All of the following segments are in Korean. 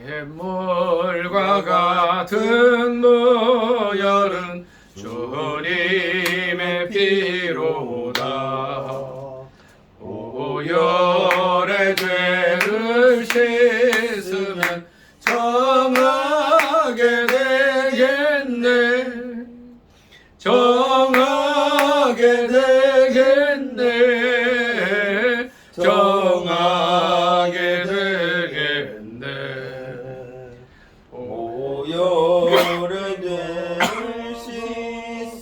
샘물과 같은 무혈은 주님의 피로다. 오열의 죄를 씻으면 정하게 되겠네. 정하게 되겠네. 정하게 되겠네. 오열의 죄를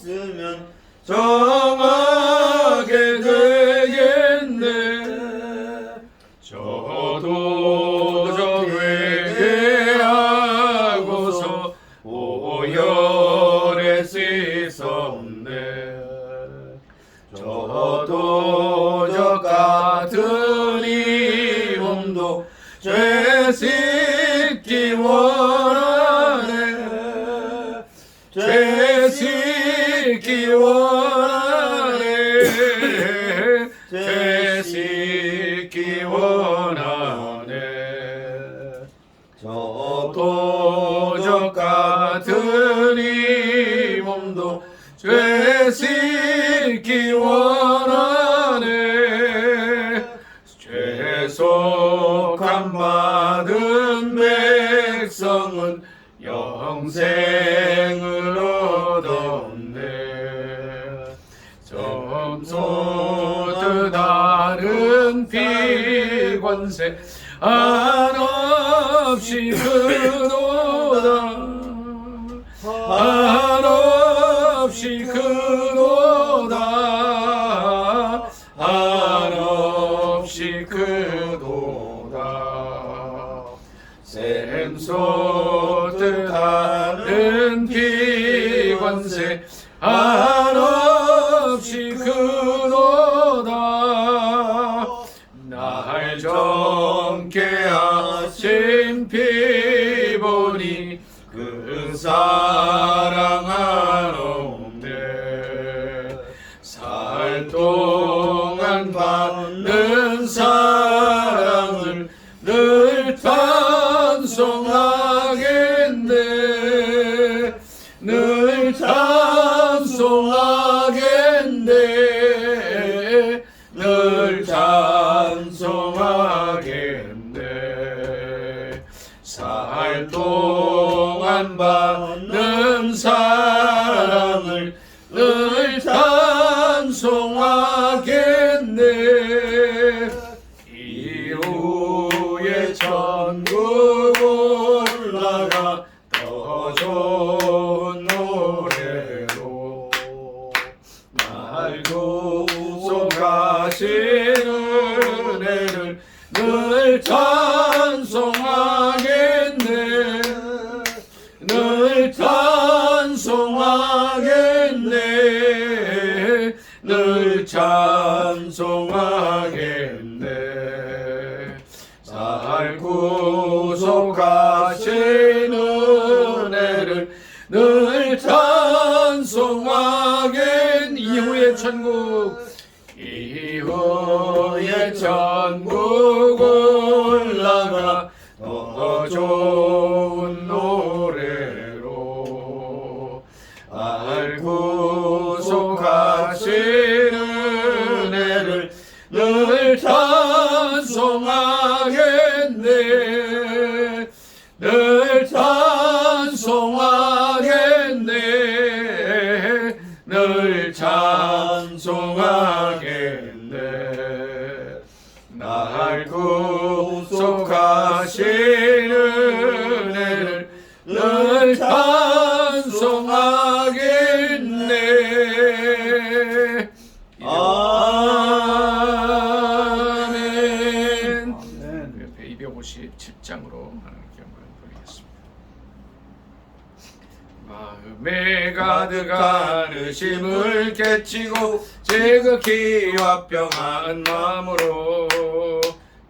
씻으면 정하게 되겠네. 저도 저 회개하고서 오열에 씻었네. 저도 저 같은 이 몸도 죄 씻기 원하네. 죄 씻기 원하네. 죄 씻기 원하네. 저도 저 같은 이 몸도 죄 씻기 원하네. 죄속함 받은 백성은 영생을 얻었네. 점소드 다른 피권세 한없이 크도다. 한없이 크도다. 한없이 크도다. 샘솟듯 하는 피권세 한없이 크도다. 날 젊게 하신 피보니 그 사랑 한없네. 살 동안 받는 사랑을 늘 찬송하겠네. 늘 찬송하겠네. 늘 찬송하겠네. 살 동안 받는 사랑을 늘 찬송하겠네. 이후에 천국 올라가 더 좋은 노래로 날 구속하신 은혜를 늘 찬송하겠네. 늘 찬송하겠네. 늘 찬송하겠네. 날 구속하신 은혜를 늘 찬송하겠네. 이후에 천국, 이후에 천국 올라가 더 좋은 노래로 날 구속하신 은혜를 늘 찬송하겠네. 늘 찬송하겠네. 늘 찬송하겠네. 날 구속하신 은혜를 늘 찬송하겠네. 아멘. 257장으로 하나님께 영광을 돌리겠습니다. 마음에 가득한 의심을 깨치고 지극히 화평한 마음으로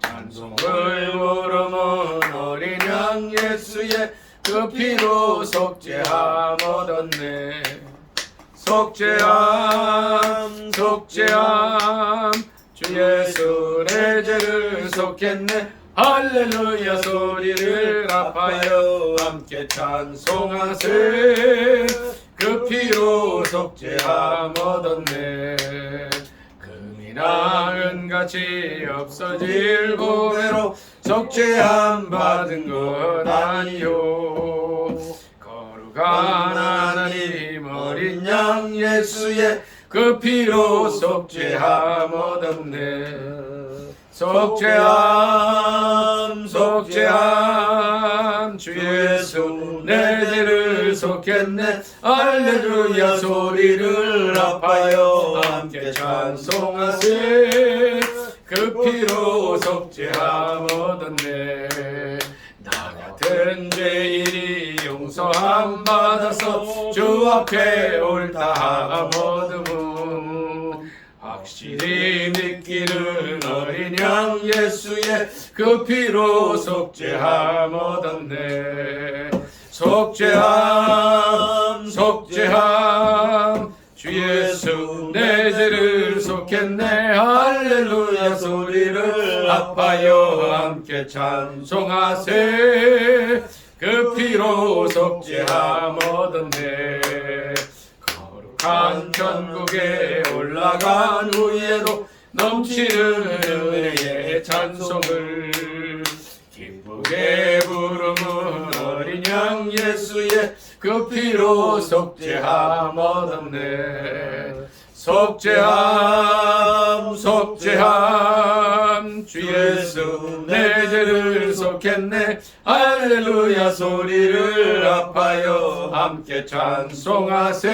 찬송을 부르는 어린 양 예수의 그 피로 속죄함 얻었네. 속죄함 속죄함 주 예수 내 죄를 속했네. 할렐루야 소리를 아파요 함께 찬송하세 그 피로 속죄함 얻었네 금이나 은같이 없어질 보배로 속죄함 받은 것 아니요 거룩한 하나님 어린 양 예수의 그 피로 속죄함 얻었네 속죄함 속죄함 주 예수 내 죄를 속했네 할렐루야 소리를 아파요 함께 찬송하세 그 피로 속죄함 얻었네 나 같은 죄인이 용서함 받아서 주 앞에 옳다함 얻음은 확실히 믿기는 어린 양 예수의 그 피로 속죄함 얻었네 속죄함 속죄함 주 예수 내 죄를 속했네 할렐루야 소리를 아파요 함께 찬송하세 그 피로 속죄함 얻었네 거룩한 천국에 올라간 후에도 넘치는 은혜의 찬송을 기쁘게 부르는 어린 양 예수의 그 피로 속죄함 얻었네 속죄함 속죄함 주 예수 내 죄를 속했네 할렐루야 소리를 아파요 함께 찬송하세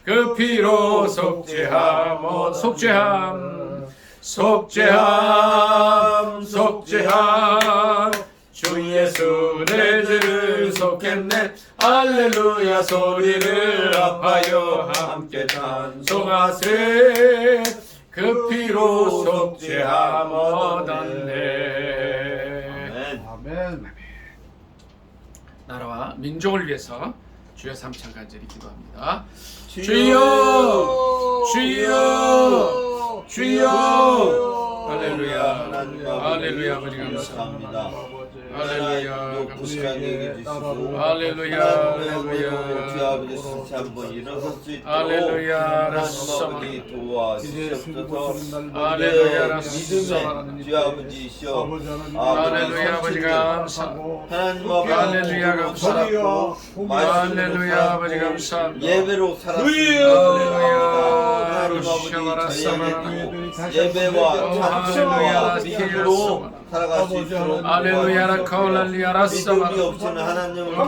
그 피로 속죄함 속죄함 속죄함 속죄함 주 예수 내 죄를 속했네 할렐루야 소리를 아파요 함께 찬송하세 그 피로 속죄함 얻었네 아멘. 나라와 민족을 위해서 주여 삼창 간절히 기도합니다 주여 주여 주여 할렐루야 할렐루야 아버지 감사합니다 할렐루야 감사합니다 할렐루야 할렐루야 주 아버지 진짜 한번 일어설 수 있도록 할렐루야 하나님 아버지 도와주시옵소서 할렐루야 믿음의 주 아버지시여 할렐루야 아버지 감사합니다 하나님 아버지 할렐루야 감사합니다 할렐루야 아버지 감사합니다 예배로 살았습니다 할렐루야 하나님 아버지 저희에게 예배와 찬송과 할렐루야 믿음으로 살아갈 수 있도록 할렐루야 라카올랄리아 라사마 믿음이 없이는 하나님을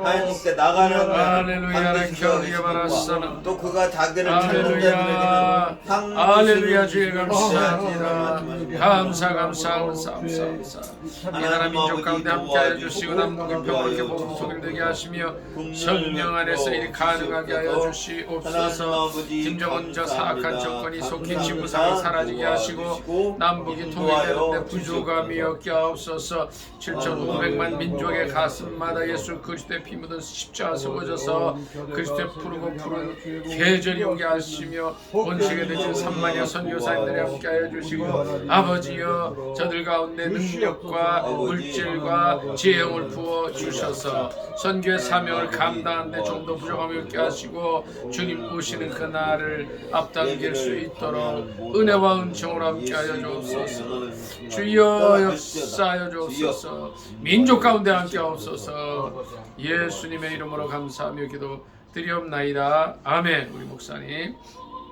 하나님께 나가는 할렐루야 라카올리아바라사나 또 그가 자기를 찾는 할렐루야 자들에게는 할렐루야 주의 감사합니다 감사 감사 감사 감사 이 나라 민족 가운데 함께하여 주시고 남북을 평화롭게 복속을 되게 하시며 성령 안에서 일이 가능하게 하여 주시옵소서 김정은 저 사악한 정권이 속히 지구상을 사라지게 하시고 남북이 통일되는데 부족함이 없게 하옵소서 7,500만 민족의 가슴마다 예수 그리스도의 피 묻은 십자가 세워져서 그리스도의 푸르고 푸른 계절이 오게 하시며 온 세계 대신 3만여 선교사님들이 함께하여 주시고 아버지여 저들 가운데 능력과 물질과 지혜를 부어 주셔서 선교의 사명을 감당하는데 좀 더 부족함이 없게 하시고 주님 오시는 그날을 앞당길 수 있도록 은혜와 은총으로 함께하여 주옵소서 주여 역사하여 주옵소서 민족 가운데 함께하옵소서 예수님의 이름으로 감사하며 기도 드리옵나이다 아멘. 우리 목사님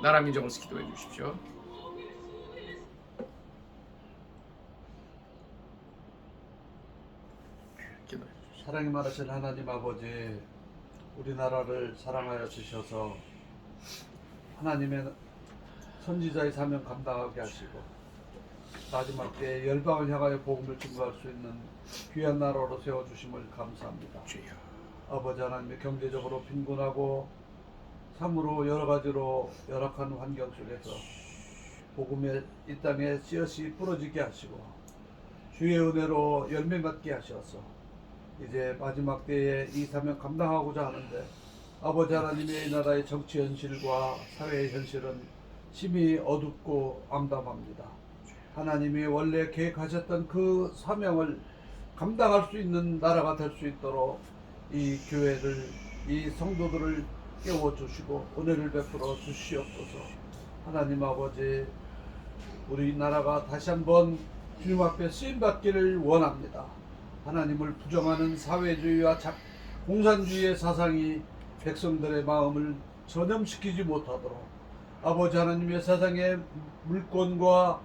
나라 민족을 기도해 주십시오. 사랑이 많으신 하나님 아버지, 우리나라를 사랑하여 주셔서 하나님의 선지자의 사명 감당하게 하시고 마지막 때에 열방을 향하여 복음을 증거할 수 있는 귀한 나라로 세워주심을 감사합니다. 아버지 하나님의 경제적으로 빈곤하고 참으로 여러 가지로 열악한 환경 속에서 복음의 이 땅에 씨앗이 부러지게 하시고 주의 은혜로 열매 맺게 하셔서 이제 마지막 때에 이 사명 감당하고자 하는데 아버지 하나님의 이 나라의 정치 현실과 사회의 현실은 심히 어둡고 암담합니다. 하나님이 원래 계획하셨던 그 사명을 감당할 수 있는 나라가 될 수 있도록 이 교회를, 이 성도들을 깨워주시고 은혜를 베풀어 주시옵소서. 하나님 아버지, 우리나라가 다시 한번 주님 앞에 쓰임받기를 원합니다. 하나님을 부정하는 사회주의와 공산주의의 사상이 백성들의 마음을 전염시키지 못하도록 아버지 하나님의 세상의 물권과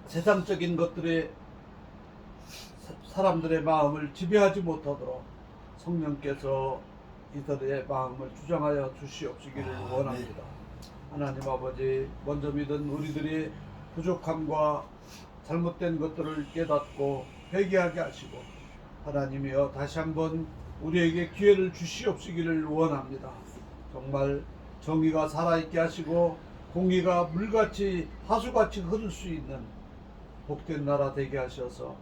세상적인 것들의 사람들의 마음을 지배하지 못하도록 성령께서 이들의 마음을 주장하여 주시옵시기를 원합니다. 하나님 아버지, 먼저 믿은 우리들의 부족함과 잘못된 것들을 깨닫고 회개하게 하시고 하나님이여 다시 한번 우리에게 기회를 주시옵시기를 원합니다. 정말 정의가 살아있게 하시고 공의가 물같이 하수같이 흐를 수 있는 복된 나라 되게 하셔서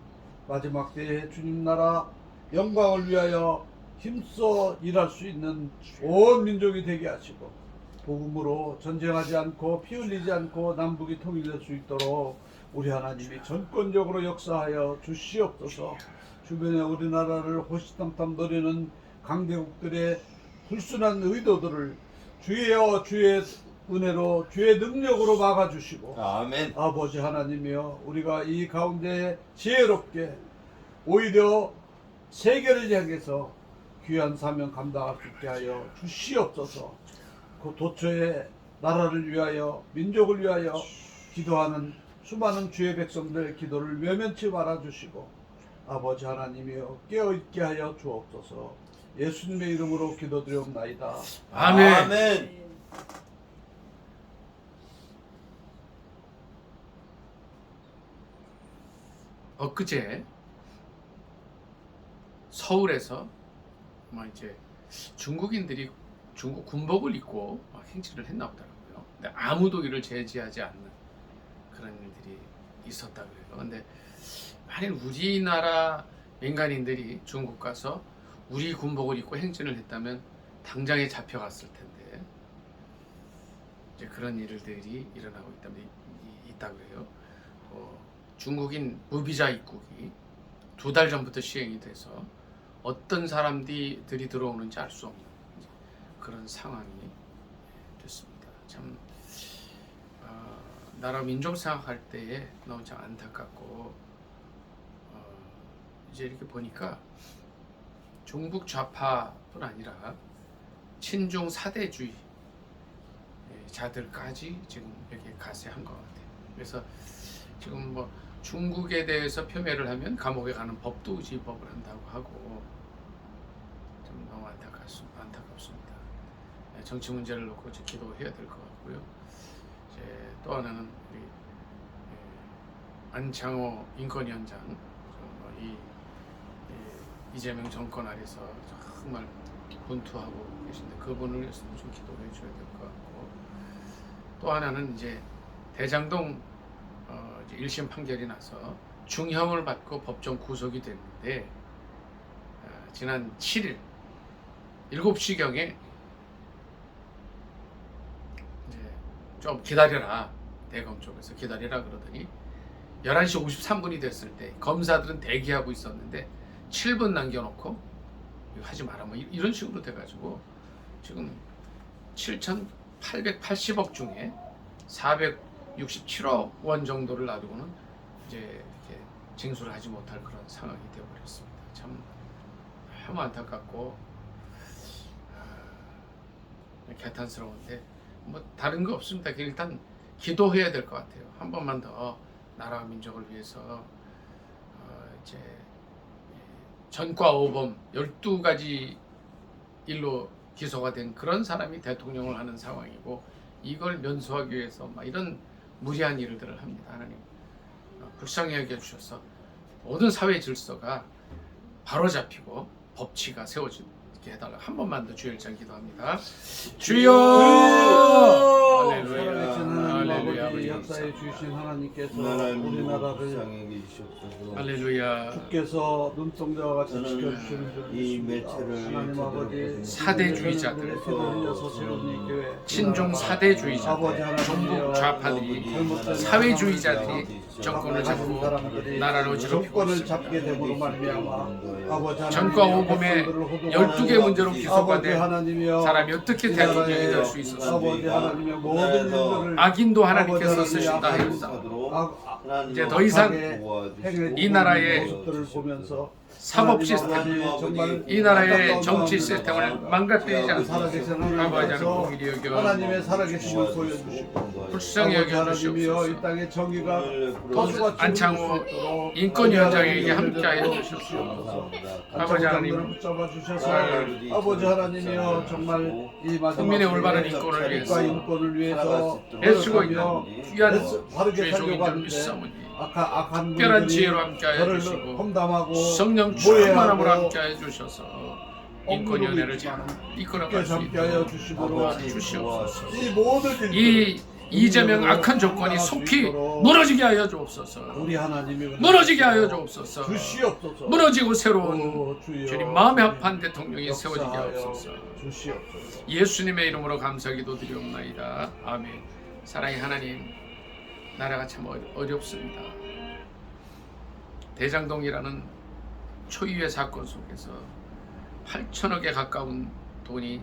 마지막 때에 주님 나라 영광을 위하여 힘써 일할 수 있는 온 민족이 되게 하시고 복음으로 전쟁하지 않고 피 흘리지 않고 남북이 통일될 수 있도록 우리 하나님이 전권적으로 역사하여 주시옵소서. 주변에 우리나라를 호시탐탐 노리는 강대국들의 불순한 의도들을 주여 주의 은혜로 주의 능력으로 막아주시고 아멘. 아버지 하나님이여 우리가 이 가운데 지혜롭게 오히려 세계를 향해서 귀한 사명 감당할 수 있게 하여 주시옵소서. 그 도처의 나라를 위하여 민족을 위하여 기도하는 수많은 주의 백성들의 기도를 외면치 말아주시고 아버지 하나님이여 깨어있게 하여 주옵소서. 예수님의 이름으로 기도드리옵나이다. 아멘. 아멘. 엊그제 서울에서 이제 중국인들이 중국 군복을 입고 행진을 했나 보더라고요. 근데 아무도 이를 제지하지 않는 그런 일들이 있었다 그래요. 근데 만일 우리나라 민간인들이 중국 가서 우리 군복을 입고 행진을 했다면 당장에 잡혀갔을 텐데 이제 그런 일들이 일어나고 있다 그래요. 중국인 무비자 입국이 2달 전부터 시행이 돼서 어떤 사람들이 들어오는지 알 수 없는 그런 상황이 됐습니다. 참 나라 민족 생각할 때에 너무 참 안타깝고 이제 이렇게 보니까 종북 좌파뿐 아니라 친중 사대주의 자들까지 지금 여기에 가세한 것 같아요. 그래서 지금 뭐 중국에 대해서 표매를 하면 감옥에 가는 법도 위법을 한다고 하고 좀 너무 안타깝습니다. 정치 문제를 놓고 기도해야 될 것 같고요. 이제 또 하나는 우리 안창호 인권위원장, 이재명 정권 아래서 정말 분투하고 계신데 그분을 위해서도 좀 기도해 줘야 될 것 같고, 또 하나는 이제 대장동 이제 1심 판결이 나서 중형을 받고 법정 구속이 됐는데 지난 7일 7시경에 이제 좀 기다려라, 대검 쪽에서 기다리라 그러더니 11시 53분이 됐을 때 검사들은 대기하고 있었는데 7분 남겨놓고 이거 하지 마라 뭐 이런 식으로 돼가지고 지금 7,880억 중에 467억 원 정도를 놔두고는 이제 이렇게 징수를 하지 못할 그런 상황이 되어버렸습니다. 참 너무 안타깝고 개탄스러운데 뭐 다른 거 없습니다. 일단 기도해야 될 것 같아요. 한 번만 더 나라와 민족을 위해서 이제 전과 오범 12가지 일로 기소가 된 그런 사람이 대통령을 하는 상황이고, 이걸 면소하기 위해서 막 이런 무리한 일들을 합니다. 하나님 불쌍히 여겨주셔서 모든 사회 질서가 바로잡히고 법치가 세워지게 해달라. 한 번만 더 주의 일장 기도합니다. 주여! 할렐루야. 살아계시는 할렐루야. 아버지, 역사해 주신 하나님께서 나라를 우리나라를 불쌍히 계시옵소서. 할렐루야. 주께서 눈동자와 같이 저는 지켜주시는 줄 이 믿습니다. 매체를 하나님 아버지 사대주의자들, 흘려서 세운 이 교회 친중 아버지 사대주의자들, 하나님이여, 종북 좌파들이, 사회주의자들이 정권을 잡고 나라를 어지럽히고 정권을 있습니다. 잡게 됨으로 말미암아 아버지 하나님 전과 오금에 12개 문제로 기소가 아버지 된 하나님이여, 사람이 어떻게 이 대통령이 나라의 될 수 있었습니까? 아버지 하나님의 모든 일들을 악인도 하나님께서 아버지 쓰신다 하나님 했다. 이제 더 이상 이 나라의 모습들을 보면서 사법 하나님 시스템, 아버지 정말 이 나라의 안타까운 정치 마음입니다. 시스템을 망가뜨리지 않고 살아계신 아버지 하나님 하나님께서 공의를 여겨 하나님의 살아계심을 보여주시고 불쌍히 아버지 여겨 하나님이여, 이 주시옵소서. 땅의 정의가 터주가 안창호 인권위원장에게 함께하여 주시옵소서. 아버지 하나님, 붙잡아 주셔서 아버지 하나님이여, 정말 이 마지막 국민의 올바른 시대에 인권을 국가 위해서 인권을 위해서 애쓰고 노력하며 있는 귀한 바르게 주의 살려고 종인 줄 하는데 믿사오니 악한 특별한 분들이 지혜로 함께하여 저를 주시고 험담하고 성령 모해하고 충만함으로 함께하여 주셔서 인권위원회를 잘 이끌어갈 수 함께하여 있도록 주시므로 도와주시옵소서. 이 모든 일들 이 이재명 악한 조건이 속히 무너지게 하여 주옵소서. 우리 하나님이 무너지게 하여 주옵소서. 주시옵소서. 무너지고 새로운 오, 주여. 주님 마음에 합한 대통령이 세워지게 역사하여 하옵소서. 주시옵소서. 예수님의 이름으로 감사기도 드리옵나이다. 아멘. 사랑의 하나님, 나라가 참 어렵습니다. 대장동이라는 초유의 사건 속에서 8천억에 가까운 돈이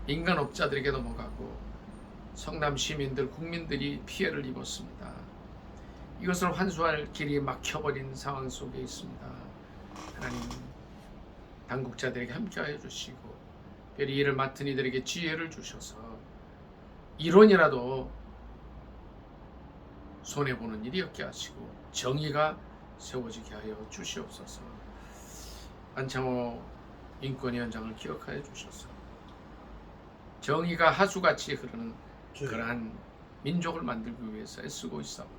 인간업자들에게 넘어가고 성남 시민들, 국민들이 피해를 입었습니다. 이것을 환수할 길이 막혀버린 상황 속에 있습니다. 하나님, 당국자들에게 함께하여 주시고 특별히 이를 맡은 이들에게 지혜를 주셔서 이론이라도 손해보는 일이 없게 하시고 정의가 세워지게 하여 주시옵소서. 안창호 인권위원장을 기억하여 주셔서 정의가 하수같이 흐르는 그러한 민족을 만들기 위해서 애쓰고 있사오니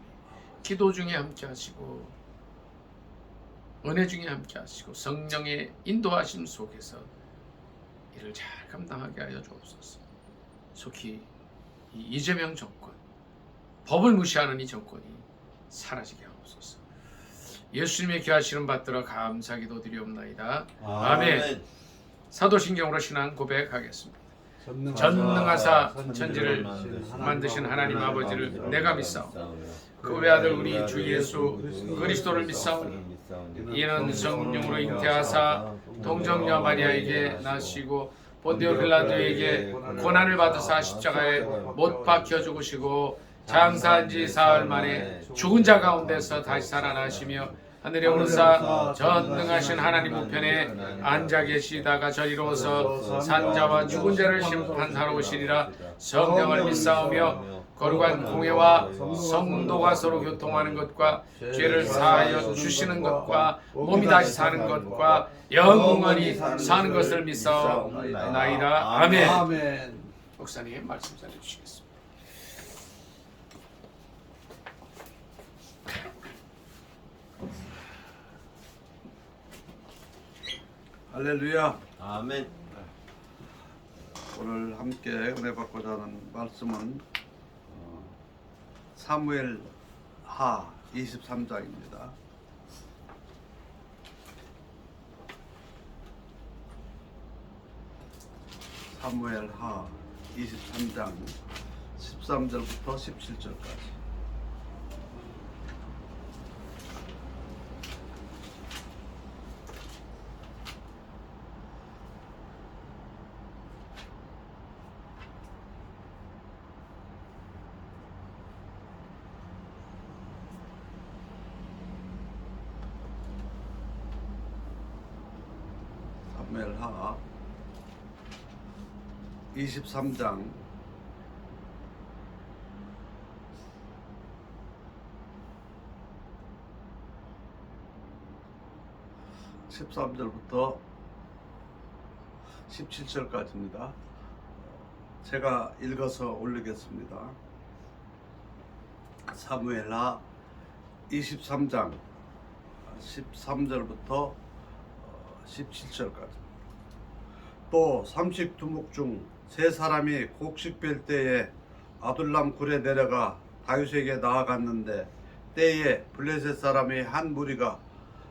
기도 중에 함께 하시고 은혜 중에 함께 하시고 성령의 인도하심 속에서 이를 잘 감당하게 하여 주옵소서. 속히 이 이재명 정권, 법을 무시하는 이 정권이 사라지게 하옵소서. 예수님의 귀하시는 받들어 감사기도 드리옵나이다. 아멘. 사도신경으로 신앙 고백하겠습니다. 전능하사 천지를 만드신 하나님 아버지를 내가 믿사오니 그 외아들 우리 주 예수 그리스도를 믿사오니 이는 성령으로 잉태하사 동정녀 마리아에게 나시고 본디오 빌라도에게 고난을 받으사 십자가에 못 박혀 죽으시고 장사한 지 사흘 만에 죽은 자 가운데서 다시 살아나시며 하늘에 오르사 전능하신 하나님 우편에 앉아 계시다가 저리로서 산자와 죽은 자를 심판하러 오시리라. 성령을 믿사오며 거룩한 공회와 성도가 서로 교통하는 것과 죄를 사하여 주시는 것과 몸이 다시 사는 것과 영원히 사는 것을 믿사옵나이다. 아멘. 아멘. 목사님 말씀 전해주시겠습니다. 할렐루야. 아멘. 오늘 함께 은혜 받고자 하는 말씀은 사무엘 하 23장입니다. 사무엘 하 23장 13절부터 17절까지. 사무엘하 23장 13절부터 17절까지입니다. 제가 읽어서 올리겠습니다. 사무엘하 23장 13절부터 17절까지. 또 32목 중 세 사람이 곡식 뺄 때에 아둘람 굴에 내려가 다윗에게 나아갔는데 때에 블레셋 사람의 한 무리가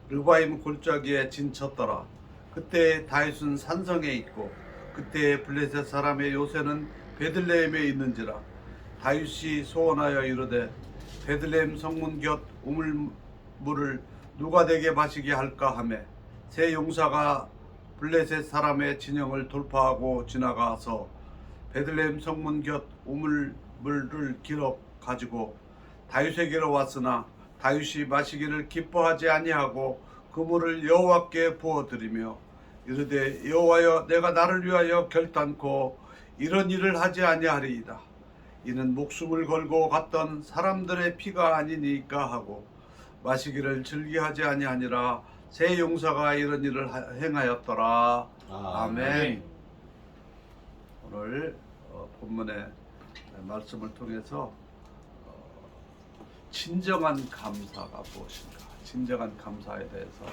르바임 골짜기에 진쳤더라. 그때 다윗은 산성에 있고 그때 블레셋 사람의 요새는 베들레헴에 있는지라. 다윗이 소원하여 이르되 베들레헴 성문 곁 우물물을 누가 내게 마시게 할까 하매 세 용사가 블레셋 사람의 진영을 돌파하고 지나가서 베들레헴 성문 곁 우물물을 길어 가지고 다윗에게로 왔으나 다윗이 마시기를 기뻐하지 아니하고 그 물을 여호와께 부어드리며 이르되 여호와여 내가 나를 위하여 결단코 이런 일을 하지 아니하리이다. 이는 목숨을 걸고 갔던 사람들의 피가 아니니까 하고 마시기를 즐기하지 아니하니라. 세 용사가 이런 일을 행하였더라. 아멘. 오늘 본문의 말씀을 통해서 진정한 감사가 무엇인가, 진정한 감사에 대해서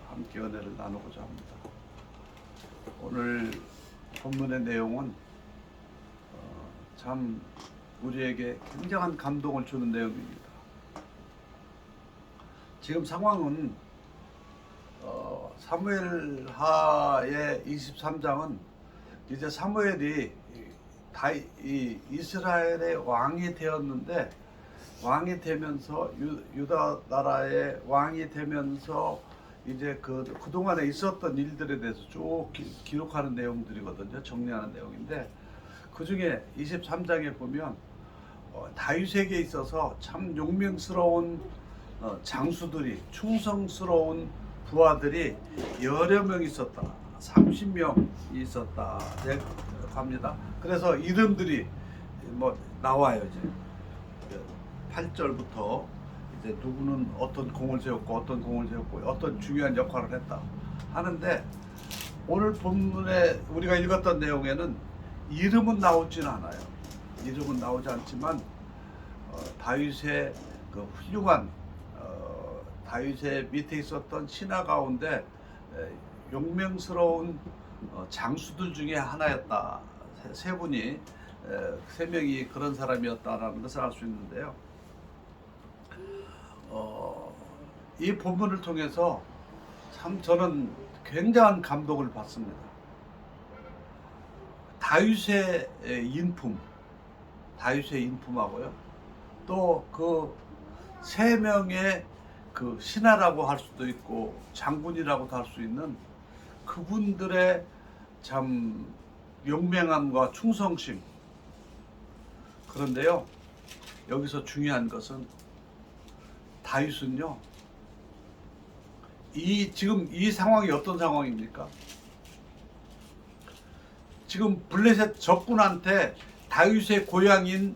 함께 은혜를 나누고자 합니다. 오늘 본문의 내용은 참 우리에게 굉장한 감동을 주는 내용입니다. 지금 상황은 사무엘하의 23장은 이제 사무엘이 이스라엘의 왕이 되었는데, 왕이 되면서 유다 나라의 왕이 되면서 이제 그동안에 있었던 일들에 대해서 쭉 기록하는 내용들이거든요. 정리하는 내용인데, 그 중에 23장에 보면 다윗에게 있어서 참 용맹스러운 장수들이, 충성스러운 부하들이 여러 명 있었다. 30명이 있었다 합니다. 그래서 이름들이 나와요. 이제 8절부터 이제 누구는 어떤 공을 세웠고 어떤 공을 세웠고 어떤 중요한 역할을 했다 하는데, 오늘 본문에 우리가 읽었던 내용에는 이름은 나오지는 않아요. 이름은 나오지 않지만 다윗의 그 훌륭한 다윗의 밑에 있었던 신하 가운데 용맹스러운 장수들 중에 하나였다. 세 분이, 세 명이 그런 사람이었다라는 것을 알 수 있는데요. 이 본문을 통해서 참 저는 굉장한 감동을 받습니다. 다윗의 인품하고요, 또 그 세 명의 그 신하라고 할 수도 있고 장군이라고도 할 수 있는 그분들의 참 용맹함과 충성심. 그런데요, 여기서 중요한 것은 다윗은요, 지금 이 상황이 어떤 상황입니까? 지금 블레셋 적군한테 다윗의 고향인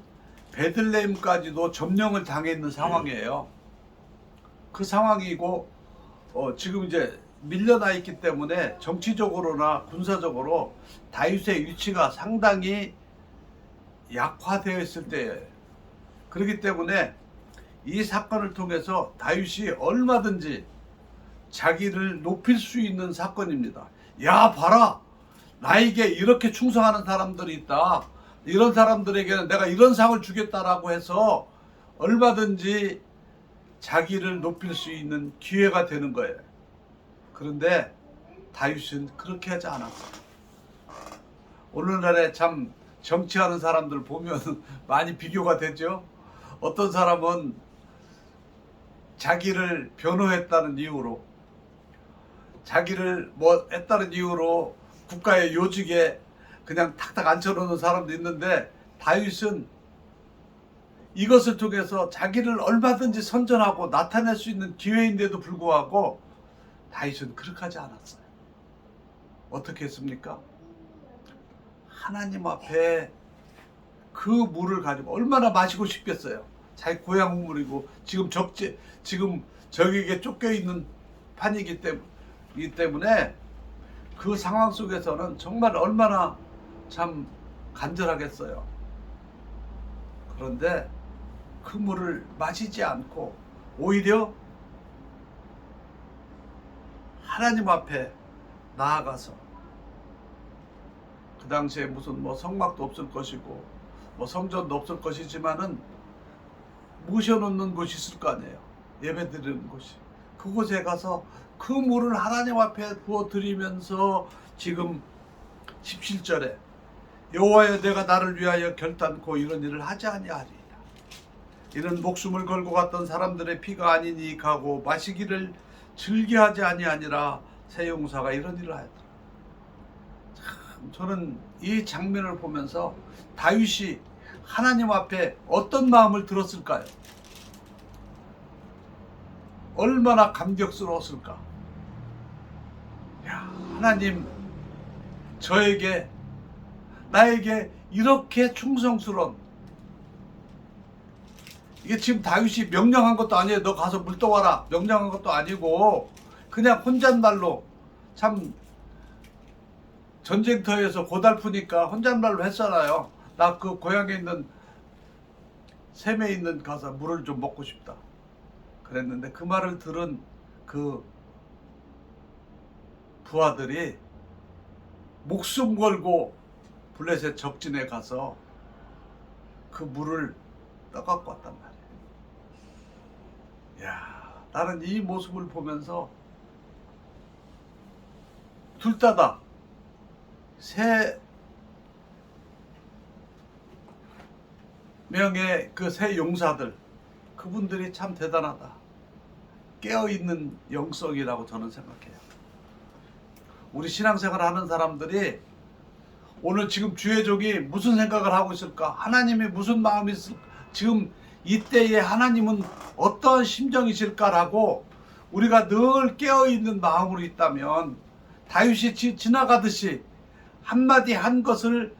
베들레헴까지도 점령을 당해 있는 상황이에요. 그 상황이고 지금 이제 밀려나 있기 때문에 정치적으로나 군사적으로 다윗의 위치가 상당히 약화되어 있을 때예요. 그렇기 때문에 이 사건을 통해서 다윗이 얼마든지 자기를 높일 수 있는 사건입니다. 야, 봐라, 나에게 이렇게 충성하는 사람들이 있다, 이런 사람들에게는 내가 이런 상을 주겠다라고 해서 얼마든지 자기를 높일 수 있는 기회가 되는 거예요. 그런데 다윗은 그렇게 하지 않았어요. 오늘날에 참 정치하는 사람들 보면 많이 비교가 되죠. 어떤 사람은 자기를 변호했다는 이유로, 자기를 했다는 이유로 국가의 요직에 그냥 탁탁 앉혀놓는 사람도 있는데, 다윗은 이것을 통해서 자기를 얼마든지 선전하고 나타낼 수 있는 기회인데도 불구하고 다윗은 그렇게 하지 않았어요. 어떻게 했습니까? 하나님 앞에 그 물을 가지고 얼마나 마시고 싶겠어요. 자기 고향 우물이고 지금 적에게 쫓겨 있는 판이기 때문에 그 상황 속에서는 정말 얼마나 참 간절하겠어요. 그런데 그 물을 마시지 않고 오히려 하나님 앞에 나아가서, 그 당시에 무슨 성막도 없을 것이고 성전도 없을 것이지만은 모셔놓는 곳이 있을 거 아니에요. 예배 드리는 곳이. 그곳에 가서 그 물을 하나님 앞에 부어 드리면서 지금 17절에 여호와여 내가 나를 위하여 결단코 이런 일을 하지 아니하리이다. 이는 목숨을 걸고 갔던 사람들의 피가 아니니 가고 마시기를 즐겨하지 아니하니라. 새 용사가 이런 일을 하였더라. 참 저는 이 장면을 보면서 다윗이 하나님 앞에 어떤 마음을 들었을까요? 얼마나 감격스러웠을까? 야, 하나님 저에게 나에게 이렇게 충성스러운, 이게 지금 다윗이 명령한 것도 아니에요. 너 가서 물 떠와라 명령한 것도 아니고 그냥 혼잣말로, 참 전쟁터에서 고달프니까 혼잣말로 했잖아요. 나 그 고향에 있는 샘에 있는 가서 물을 좀 먹고 싶다 그랬는데 그 말을 들은 그 부하들이 목숨 걸고 블레셋 적진에 가서 그 물을 떠갖고 왔단 말이에요. 야, 나는 이 모습을 보면서 둘 다다 세 명의 그 세 용사들, 그분들이 참 대단하다. 깨어있는 영성이라고 저는 생각해요. 우리 신앙생활 하는 사람들이 오늘 지금 주의종이 무슨 생각을 하고 있을까? 하나님이 무슨 마음이 있을까? 지금 이때에 하나님은 어떤 심정이실까라고 우리가 늘 깨어있는 마음으로 있다면 다윗이 지나가듯이 한마디 한 것을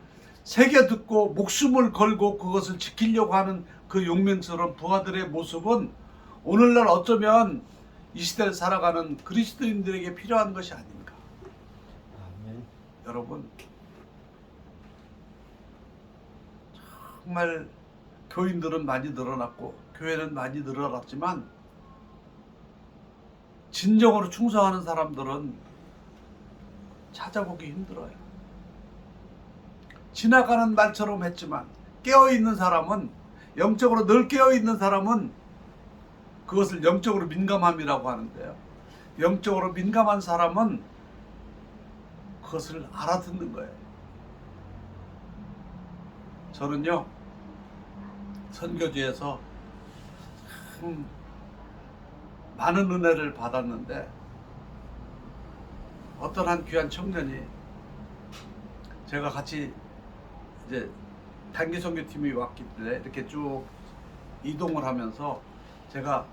새겨 듣고 목숨을 걸고 그것을 지키려고 하는 그 용맹스러운 부하들의 모습은 오늘날 어쩌면 이 시대를 살아가는 그리스도인들에게 필요한 것이 아닌가. 아멘. 여러분 정말 교인들은 많이 늘어났고 교회는 많이 늘어났지만 진정으로 충성하는 사람들은 찾아보기 힘들어요. 지나가는 말처럼 했지만 깨어있는 사람은, 영적으로 늘 깨어있는 사람은 그것을 영적으로 민감함이라고 하는데요. 영적으로 민감한 사람은 그것을 알아듣는 거예요. 저는요 선교지에서 참 많은 은혜를 받았는데 어떤 한 귀한 청년이, 제가 같이 이제 단기 선교팀이 왔기 때문에 이렇게 쭉 이동을 하면서 제가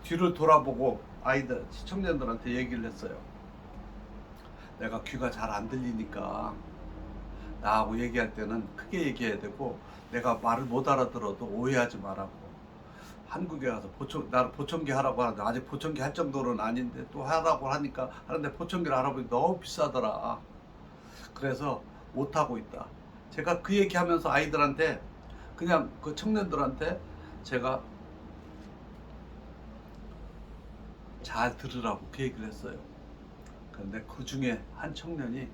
뒤를 돌아보고 아이들, 시청자들한테 얘기를 했어요. 내가 귀가 잘 안 들리니까 나하고 얘기할 때는 크게 얘기해야 되고 내가 말을 못 알아들어도 오해하지 말라고. 한국에 가서 나를 보청기 하라고 하는데 아직 보청기 할 정도는 아닌데 또 하라고 하니까 하는데 보청기를 알아보니 너무 비싸더라. 그래서 못하고 있다. 제가 그 얘기하면서 아이들한테, 그냥 그 청년들한테 제가 잘 들으라고 그 얘기를 했어요. 그런데 그 중에 한 청년이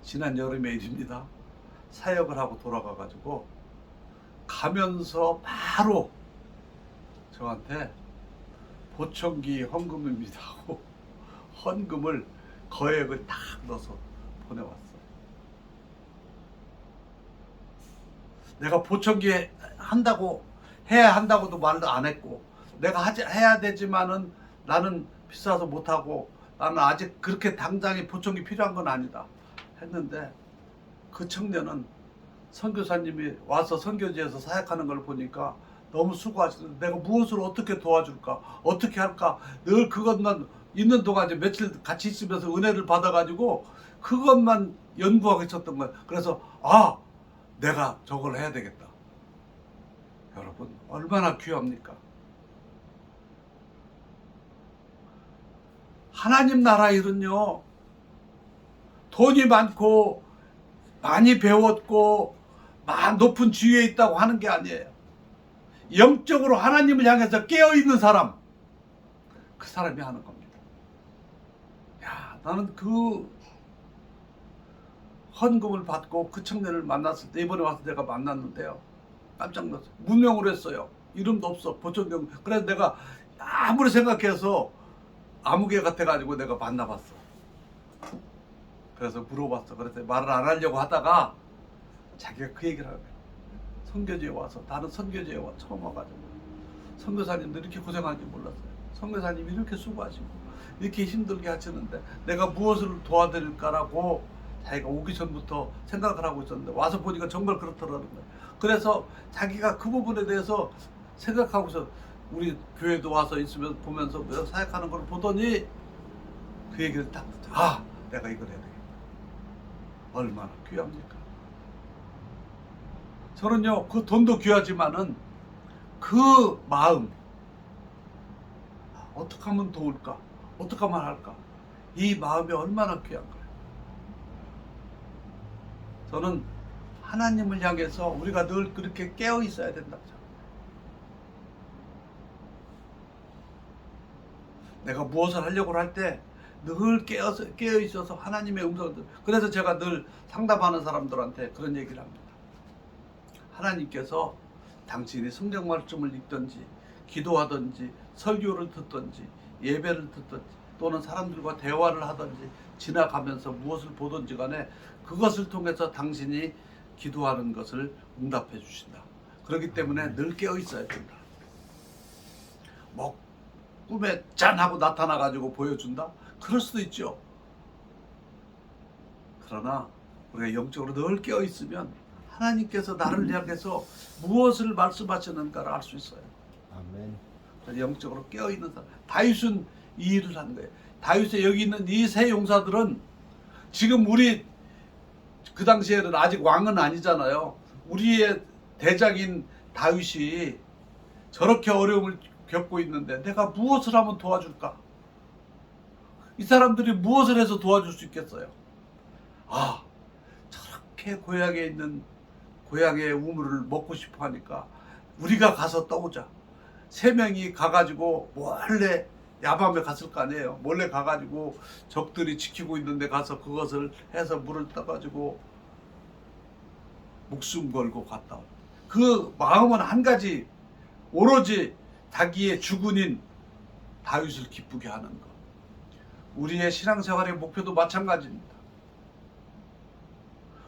지난 여름의 일입니다. 사역을 하고 돌아가가지고 가면서 바로 저한테 보청기 헌금입니다 하고 헌금을 거액을 딱 넣어서 보내왔어요. 내가 보청기 한다고 해야 한다고도 말도 안 했고, 내가 해야 되지만은 나는 비싸서 못하고 나는 아직 그렇게 당장에 보청기 필요한 건 아니다 했는데, 그 청년은 선교사님이 와서 선교지에서 사역하는 걸 보니까 너무 수고하시는데 내가 무엇을 어떻게 도와줄까, 어떻게 할까, 늘 그것만 있는 동안 이제 며칠 같이 있으면서 은혜를 받아가지고 그것만 연구하고 있었던 거예요. 그래서 내가 저걸 해야 되겠다. 여러분 얼마나 귀합니까? 하나님 나라 일은요, 돈이 많고 많이 배웠고 높은 지위에 있다고 하는 게 아니에요. 영적으로 하나님을 향해서 깨어있는 사람, 그 사람이 하는 겁니다. 야, 나는 그 헌금을 받고 그 청년을 만났을 때, 이번에 와서 내가 만났는데요, 깜짝 놀랐어요. 문명을 했어요. 이름도 없어. 보천경. 그래서 내가 아무리 생각해서 아무개 같아가지고 내가 만나봤어. 그래서 물어봤어. 그래서 말을 안 하려고 하다가 자기가 그 얘기를 하는 거야. 선교지에 와서, 나는 선교지에 처음 와가지고 선교사님도 이렇게 고생하는지 몰랐어요. 선교사님이 이렇게 수고하시고 이렇게 힘들게 하시는데 내가 무엇을 도와드릴까라고 자기가 오기 전부터 생각을 하고 있었는데 와서 보니까 정말 그렇더라는 거예요. 그래서 자기가 그 부분에 대해서 생각하고서 우리 교회도 와서 있으면서 보면서 사역하는 걸 보더니 그 얘기를 딱 듣죠. 아, 내가 이걸 해야 되겠다. 얼마나 귀합니까? 저는요, 그 돈도 귀하지만은 그 마음, 어떻게 하면 도울까? 어떻게 하면 할까? 이 마음이 얼마나 귀한 거예요. 저는 하나님을 향해서 우리가 늘 그렇게 깨어 있어야 된다고 생각해요. 내가 무엇을 하려고 할 때 늘 깨어 있어서 하나님의 음성을 듣고, 그래서 제가 늘 상담하는 사람들한테 그런 얘기를 합니다. 하나님께서 당신이 성경 말씀을 읽든지 기도하든지 설교를 듣든지 예배를 듣든지 또는 사람들과 대화를 하든지 지나가면서 무엇을 보든지 간에 그것을 통해서 당신이 기도하는 것을 응답해 주신다. 그렇기 때문에 늘 깨어 있어야 된다. 뭐 꿈에 짠 하고 나타나 가지고 보여준다? 그럴 수도 있죠. 그러나 우리가 영적으로 늘 깨어 있으면 하나님께서 나를 향해서 무엇을 말씀하시는가를 알 수 있어요. 아멘. 영적으로 깨어 있는 사람. 다윗은 이 일을 한 거예요. 다윗의 여기 있는 이 세 용사들은 지금 우리 그 당시에는 아직 왕은 아니잖아요. 우리의 대장인 다윗이 저렇게 어려움을 겪고 있는데 내가 무엇을 하면 도와줄까? 이 사람들이 무엇을 해서 도와줄 수 있겠어요? 아, 저렇게 고향에 있는 고향의 우물을 먹고 싶어 하니까 우리가 가서 떠오자. 세 명이 가가지고 몰래 야밤에 갔을 거 아니에요. 몰래 가가지고 적들이 지키고 있는데 가서 그것을 해서 물을 떠가지고 목숨 걸고 갔다. 그 마음은 한 가지, 오로지 자기의 주군인 다윗을 기쁘게 하는 것. 우리의 신앙생활의 목표도 마찬가지입니다.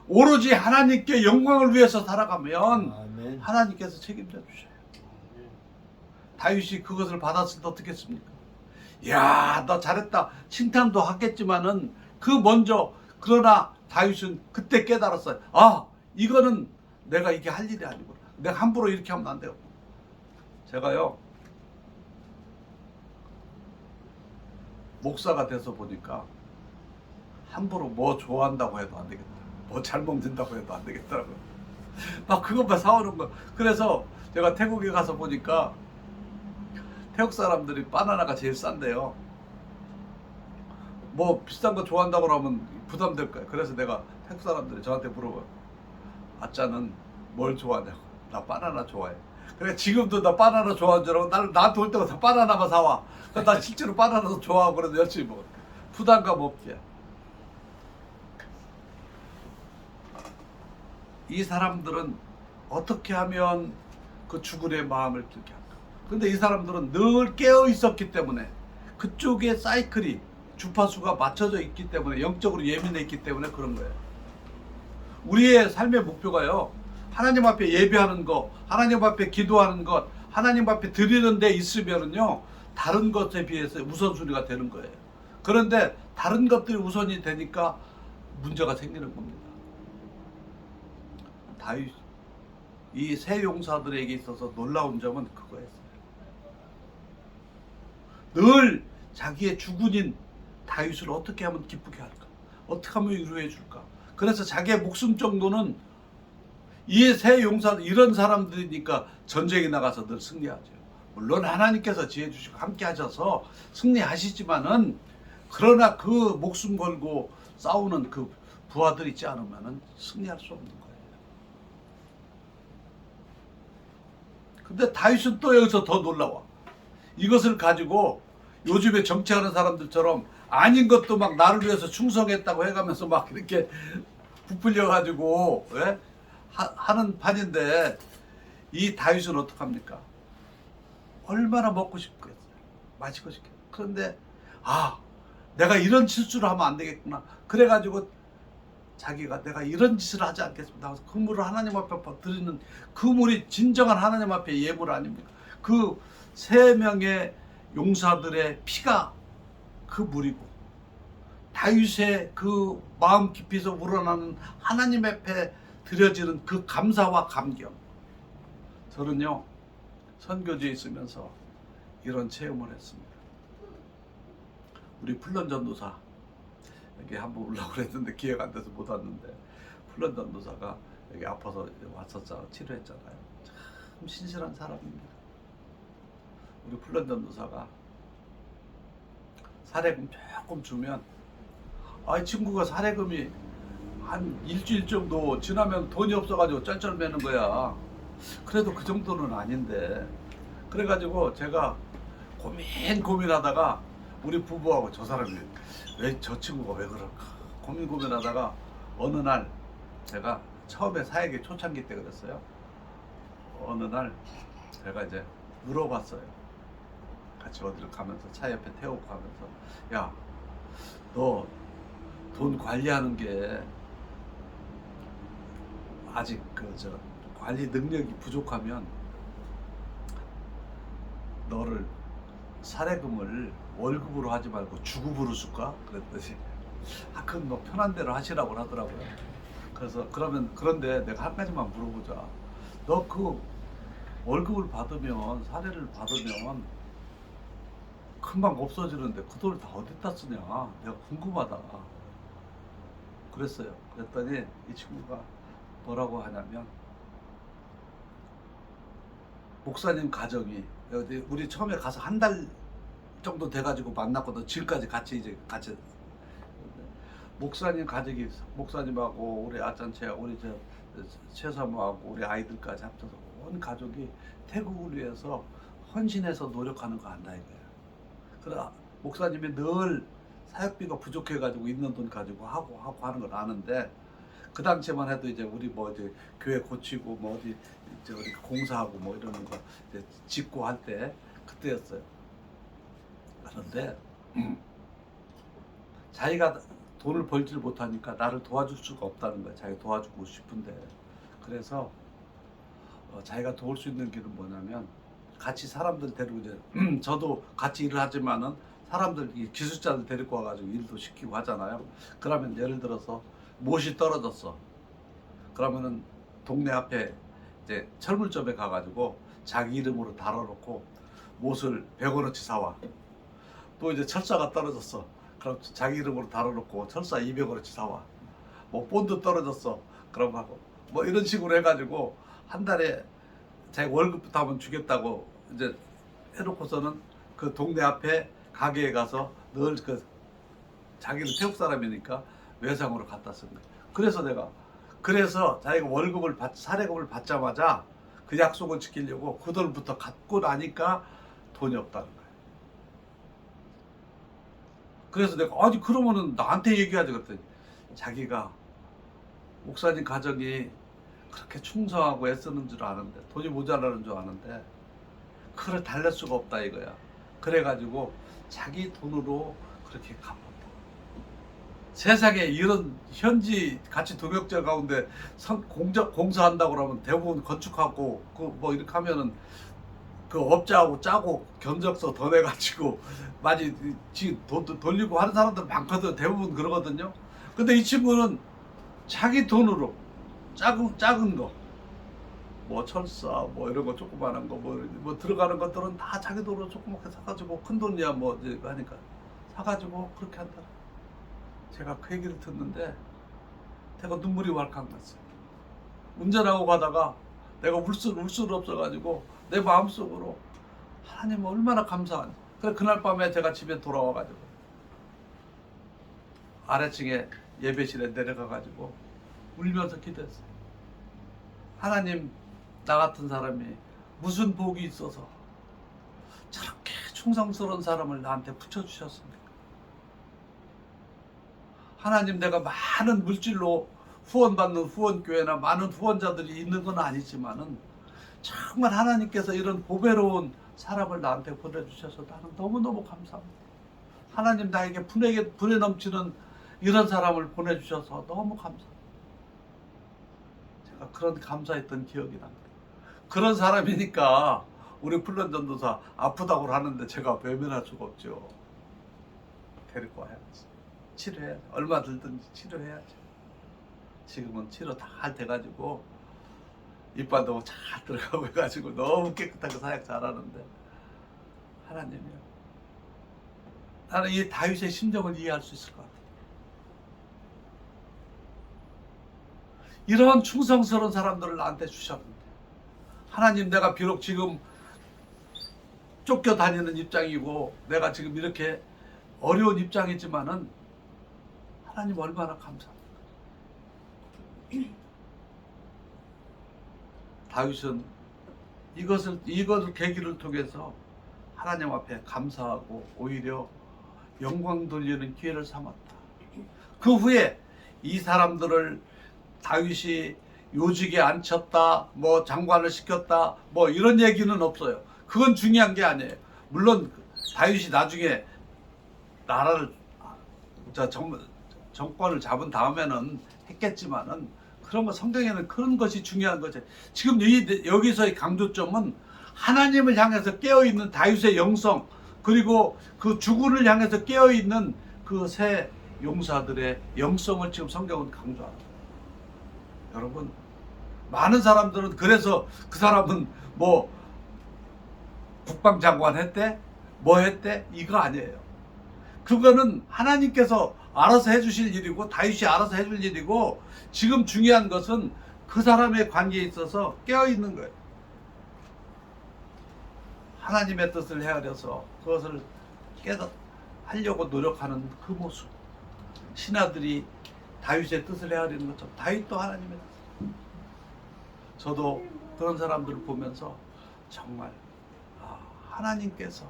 오로지 하나님께 영광을 위해서 살아가면 아멘. 하나님께서 책임져 주셔요. 다윗이 그것을 받았을 때 어떻게 했습니까? 야, 너 잘했다 칭찬도 하겠지만은 그 먼저, 그러나 다윗은 그때 깨달았어요. 아, 이거는 내가 이게 할 일이 아니구나. 내가 함부로 이렇게 하면 안 돼요. 제가요 목사가 돼서 보니까 함부로 뭐 좋아한다고 해도 안 되겠다. 뭐 잘 먹는다고 해도 안 되겠더라고요. 막 그것만 사오는 거. 그래서 제가 태국에 가서 보니까 태국 사람들이 바나나가 제일 싼데요. 뭐 비싼 거 좋아한다고 하면 부담될 거예요. 그래서 내가 태국 사람들이 저한테 물어봐요. 아짜는 뭘 좋아하냐고. 나 바나나 좋아해. 그래, 지금도 나 바나나 좋아하는 줄 알고 나한테 올 때마다 바나나만 사와. 나 실제로 바나나도 좋아하고 그래서 열심히 먹어. 부담감 없게. 이 사람들은 어떻게 하면 그 주군의 마음을 들게 할까? 근데 이 사람들은 늘 깨어 있었기 때문에 그쪽에 사이클이, 주파수가 맞춰져 있기 때문에, 영적으로 예민해 있기 때문에 그런 거예요. 우리의 삶의 목표가요, 하나님 앞에 예배하는 것, 하나님 앞에 기도하는 것, 하나님 앞에 드리는 데 있으면은요, 다른 것에 비해서 우선순위가 되는 거예요. 그런데 다른 것들이 우선이 되니까 문제가 생기는 겁니다. 다윗, 이 세 용사들에게 있어서 놀라운 점은 그거였어요. 늘 자기의 주군인 다윗을 어떻게 하면 기쁘게 할까? 어떻게 하면 위로해 줄까? 그래서 자기의 목숨 정도는 이 세 용사들, 이런 사람들이니까 전쟁에 나가서 늘 승리하죠. 물론 하나님께서 지혜 주시고 함께 하셔서 승리하시지만은, 그러나 그 목숨 걸고 싸우는 그 부하들 있지 않으면은 승리할 수 없는 거예요. 근데 다윗은 또 여기서 더 놀라워. 이것을 가지고 요즘에 정치하는 사람들처럼 아닌 것도 막 나를 위해서 충성했다고 해가면서 막 이렇게 부풀려 가지고 하는 판인데, 이 다윗은 어떡합니까? 얼마나 먹고 싶겠어요. 마시고 싶겠어요. 그런데 내가 이런 실수를 하면 안 되겠구나. 그래가지고 자기가 내가 이런 짓을 하지 않겠습니다 하면서 그 물을 하나님 앞에 드리는 그 물이 진정한 하나님 앞에 예물 아닙니까? 그 3명의 용사들의 피가 그 물이고 다윗의 그 마음 깊이서 우러나는 하나님 앞에 드려지는 그 감사와 감격. 저는요 선교지에 있으면서 이런 체험을 했습니다. 우리 풀런 전도사 여기 한번 오려고 그랬는데 기회가 안 돼서 못 왔는데, 풀런 전도사가 여기 아파서 왔었잖아요. 치료했잖아요. 참 신실한 사람입니다. 우리 풀런 전도사가 사례금 조금 주면 이 친구가 사례금이 한 일주일 정도 지나면 돈이 없어가지고 쩔쩔매는 거야. 그래도 그 정도는 아닌데, 그래가지고 제가 고민하다가 우리 부부하고 저 사람이 왜 저 친구가 왜 그럴까 고민하다가 어느 날 제가 처음에 사역의 초창기 때 그랬어요. 어느 날 제가 이제 물어봤어요. 같이 어디를 가면서 차 옆에 태우고 가면서, 야, 너 돈 관리하는 게 아직 관리 능력이 부족하면 너를 사례금을 월급으로 하지 말고 주급으로 줄까? 그랬더니 그건 뭐 편한 대로 하시라고 하더라고요. 그래서 그런데 내가 한 가지만 물어보자. 너 그 월급을 받으면, 사례를 받으면 금방 없어지는데 그 돈을 다 어디다 쓰냐? 내가 궁금하다. 그랬어요. 그랬더니 이 친구가 뭐라고 하냐면, 목사님 가정이, 우리 처음에 가서 한 달 정도 돼가지고 만났거든. 지금까지 같이 목사님 가족이, 목사님하고 우리 아짠체하고 우리 최사모하고 우리 아이들까지 합쳐서 온 가족이 태국을 위해서 헌신해서 노력하는 거 안다 이거야. 그래 목사님이 늘 사역비가 부족해가지고 있는 돈 가지고 하고 하는 걸 아는데, 그 당시만 해도 이제 우리 이제 교회 고치고 어디 이제 우리 공사하고 이러는 거 이제 짓고 할 때 그때였어요. 그런데 자기가 돈을 벌지를 못하니까 나를 도와줄 수가 없다는 거야. 자기가 도와주고 싶은데. 그래서 자기가 도울 수 있는 길은 뭐냐면, 같이 사람들 데리고 이제 저도 같이 일을 하지만은 사람들 기술자들 데리고 와가지고 일도 시키고 하잖아요. 그러면 예를 들어서 못이 떨어졌어. 그러면은 동네 앞에 이제 철물점에 가가지고 자기 이름으로 달아놓고 못을 100원어치 사와. 또 이제 철사가 떨어졌어. 그럼 자기 이름으로 달아놓고 철사 200원어치 사와. 본드 떨어졌어. 그럼 하고 이런 식으로 해가지고 한 달에 자기 월급부터 한번 주겠다고 이제 해놓고서는 그 동네 앞에 가게에 가서 늘 자기는 태국 사람이니까 외상으로 갖다 쓴 거야. 그래서 자기가 사례금을 받자마자 그 약속을 지키려고 그 돈부터 갚고 나니까 돈이 없다는 거야. 그래서 내가 그러면은 나한테 얘기하지 그랬더니, 자기가 목사님 가정이 그렇게 충성하고 애쓰는 줄 아는데, 돈이 모자라는 줄 아는데 그걸 달랠 수가 없다 이거야. 그래가지고 자기 돈으로 그렇게 갚았다. 세상에 이런 현지 같이 동역자 가운데 공사한다고 그러면 대부분 건축하고 이렇게 하면은 그 업자하고 짜고 견적서 더 내가지고 많이 돈 돌리고 하는 사람들 많거든. 대부분 그러거든요. 근데 이 친구는 자기 돈으로 작은 거, 철사, 이런 거 조그만한 거, 들어가는 것들은 다 자기 돈으로 조그맣게 사가지고, 큰 돈이야 이제 하니까 사가지고 그렇게 한다. 제가 그 얘기를 듣는데 제가 눈물이 왈칵 났어요. 운전하고 가다가 내가 울 수 없어가지고 내 마음속으로 하나님 얼마나 감사하니. 그래 그날 밤에 제가 집에 돌아와가지고 아래층에 예배실에 내려가가지고 울면서 기도했어요. 하나님, 나 같은 사람이 무슨 복이 있어서 저렇게 충성스러운 사람을 나한테 붙여주셨습니까? 하나님, 내가 많은 물질로 후원받는 후원교회나 많은 후원자들이 있는 건 아니지만은 정말 하나님께서 이런 보배로운 사람을 나한테 보내주셔서 나는 너무너무 감사합니다. 하나님 나에게 분에 넘치는 이런 사람을 보내주셔서 너무 감사합니다. 제가 그런 감사했던 기억이 납니다. 그런 사람이니까 우리 플런 전도사 아프다고 하는데 제가 외면할 수가 없죠. 데리고 와야지. 치료해야지. 얼마 들든지 치료해야지. 지금은 치료 다 돼가지고 이빨도 잘 들어가고 해가지고 너무 깨끗하게 사역 잘하는데 하나님이요. 나는 이 다윗의 심정을 이해할 수 있을 것 같아요. 이런 충성스러운 사람들을 나한테 주셨는데 하나님 내가 비록 지금 쫓겨다니는 입장이고 내가 지금 이렇게 어려운 입장이지만은 하나님 얼마나 감사합니까. 다윗은 이것을 계기를 통해서 하나님 앞에 감사하고 오히려 영광 돌리는 기회를 삼았다. 그 후에 이 사람들을 다윗이 요직에 앉혔다, 뭐 장관을 시켰다, 뭐 이런 얘기는 없어요. 그건 중요한 게 아니에요. 물론 다윗이 나중에 나라를 정권을 잡은 다음에는 했겠지만은 그런 거 성경에는 그런 것이 중요한 거죠. 지금 여기서의 강조점은 하나님을 향해서 깨어있는 다윗의 영성 그리고 그 주군을 향해서 깨어있는 그 세 용사들의 영성을 지금 성경은 강조합니다. 여러분 많은 사람들은 그래서 그 사람은 뭐 국방장관 했대? 뭐 했대? 이거 아니에요. 그거는 하나님께서 알아서 해주실 일이고 다윗이 알아서 해줄 일이고 지금 중요한 것은 그 사람의 관계에 있어서 깨어있는 거예요. 하나님의 뜻을 헤아려서 그것을 하려고 노력하는 그 모습. 신하들이 다윗의 뜻을 헤아리는 것처럼 다윗도 하나님의 뜻. 저도 그런 사람들을 보면서 정말 하나님께서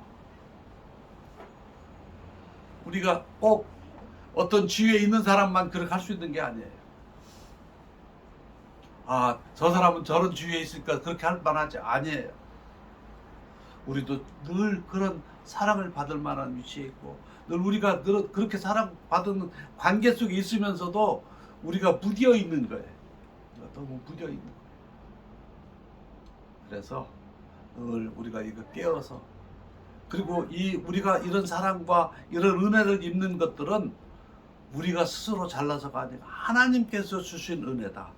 우리가 꼭 어떤 지위에 있는 사람만 그렇게 할 수 있는 게 아니에요. 저 사람은 저런 지위에 있으니까 그렇게 할 만하지. 아니에요. 우리도 늘 그런 사랑을 받을 만한 위치에 있고 늘 우리가 그렇게 사랑받는 관계 속에 있으면서도 우리가 무뎌 있는 거예요. 너무 무뎌 있는 거예요. 그래서 늘 우리가 이거 깨어서 그리고 우리가 이런 사랑과 이런 은혜를 입는 것들은 우리가 스스로 잘나서가 아니라 하나님께서 주신 은혜다.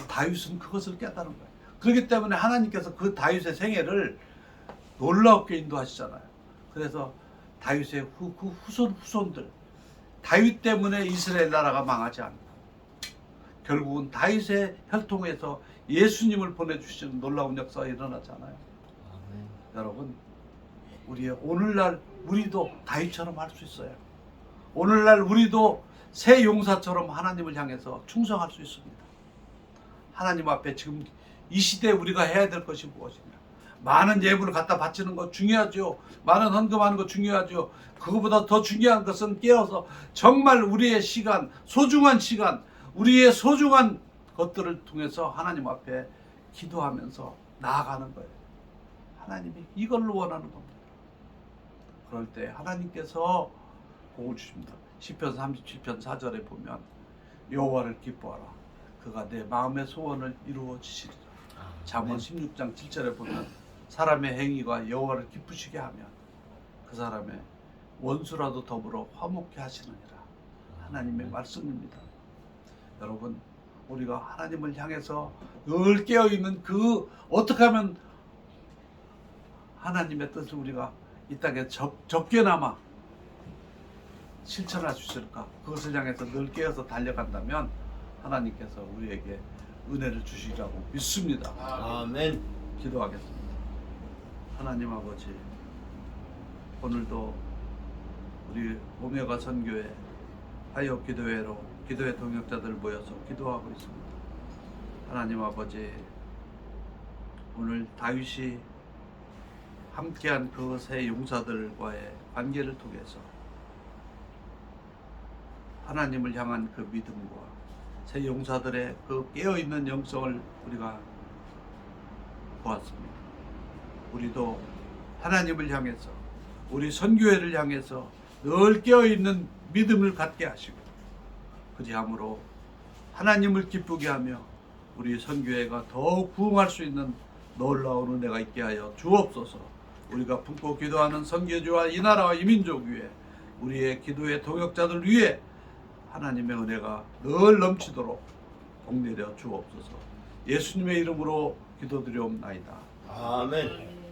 다윗은 그것을 깨달은 거예요. 그렇기 때문에 하나님께서 그 다윗의 생애를 놀랍게 인도하시잖아요. 그래서 다윗의 그 후손들 다윗 때문에 이스라엘 나라가 망하지 않고 결국은 다윗의 혈통에서 예수님을 보내주시는 놀라운 역사가 일어나잖아요. 여러분 오늘날 우리도 다윗처럼 할 수 있어요. 오늘날 우리도 새 용사처럼 하나님을 향해서 충성할 수 있습니다. 하나님 앞에 지금 이 시대에 우리가 해야 될 것이 무엇이냐. 많은 예물을 갖다 바치는 거 중요하죠. 많은 헌금하는 거 중요하죠. 그거보다 더 중요한 것은 깨어서 정말 우리의 시간, 소중한 시간, 우리의 소중한 것들을 통해서 하나님 앞에 기도하면서 나아가는 거예요. 하나님이 이걸로 원하는 겁니다. 그럴 때 하나님께서 복을 주십니다. 시편 37편 4절에 보면 여호와를 기뻐하라. 그가 내 마음의 소원을 이루어 주시리라. 잠언 16장 7절에 보면 사람의 행위가 여호와를 기쁘시게 하면 그 사람의 원수라도 더불어 화목케 하시느니라. 하나님의 말씀입니다. 여러분 우리가 하나님을 향해서 늘 깨어있는 어떻게 하면 하나님의 뜻을 우리가 이 땅에 적게나마 실천할 수 있을까? 그것을 향해서 늘 깨어서 달려간다면 하나님께서 우리에게 은혜를 주시리라고 믿습니다. 아멘. 기도하겠습니다. 하나님 아버지, 오늘도 우리 오메가 선교회 하여 기도회로 기도회 동역자들 모여서 기도하고 있습니다. 하나님 아버지, 오늘 다윗이 함께한 그 세 용사들과의 관계를 통해서 하나님을 향한 그 믿음과 세 용사들의 그 깨어있는 영성을 우리가 보았습니다. 우리도 하나님을 향해서 우리 선교회를 향해서 늘 깨어있는 믿음을 갖게 하시고 그리함으로 하나님을 기쁘게 하며 우리 선교회가 더욱 부흥할 수 있는 놀라운 은혜가 있게 하여 주옵소서. 우리가 품고 기도하는 선교주와 이 나라와 이 민족 위에 우리의 기도의 동역자들 위에 하나님의 은혜가 늘 넘치도록 복내려 주옵소서. 예수님의 이름으로 기도드리옵나이다. 아멘.